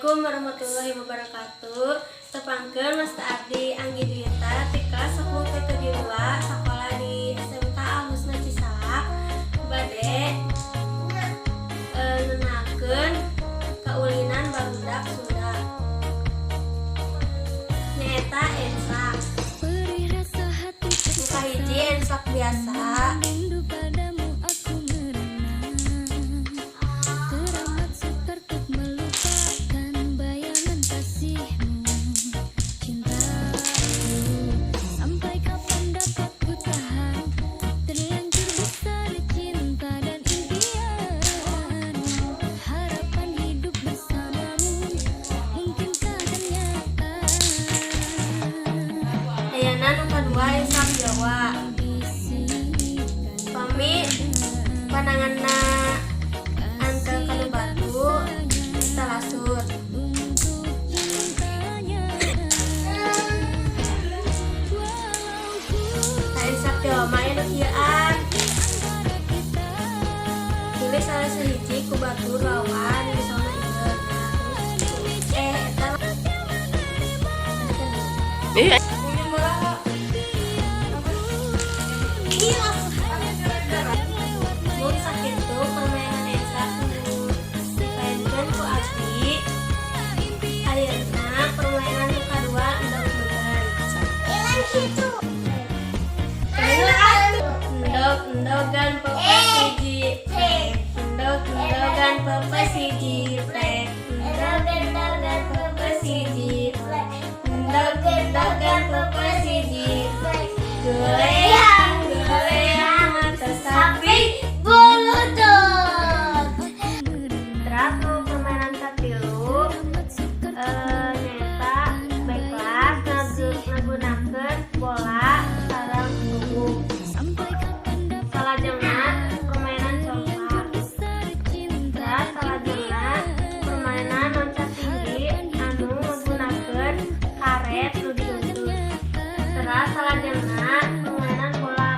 Assalamualaikum warahmatullahi wabarakatuh. Tepangkeun Mas Ardi Anggi Dwita ti kelas 10 T72 sakola di SMK Al-Husna Cisalak bade ngeunahkeun kaulinan barudak Sunda. Nyaeta ensak. Muka hiji ensak biasa. Ayana nu kadua ensak Jawa. Pami pandanganna angka kanu batu talasur. Ensak Jawa mah anu kieuan. Tulis salah sahiji ku batur lawan misalna ieu. Eta mun sakitu permainan ensak dipaenkeun ku abdi. Ayeuna permainan nu kadua endog-endogan pepes hiji prek. Endog-endogan pepes hiji prek. Endog-endogan pepes hiji prek. Endog-endogan pepes hiji prek. Goleang mata sapi bulutut. Teraku permainan katilu nyata baik kelas ngagunakeun bola sareng tubuh. Salajengna permainan congkak. Salajengna permainan loncat tinggi anu ngagunakeun karet nu dituntun. Salajengna permainan bola.